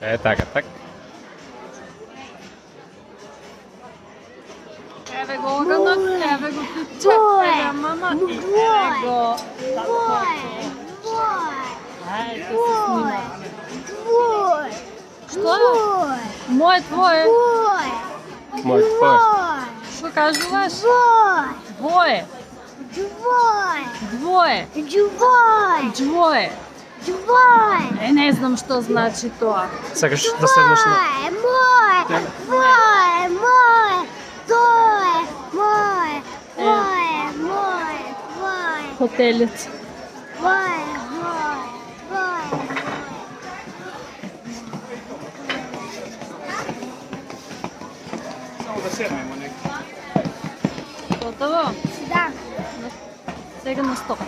Така, так. Еве го оганот, еве го пипче, еве мама и еве го Ајде се снима. Што? Мој, твое. Мој, твој. Што кажуваш? Двое. Двое. Двое. Не знам што значи тоа. Сакаш да седнеш на... Хотелец. Само да седнемо некако. Готово? Да. Сега на стоп.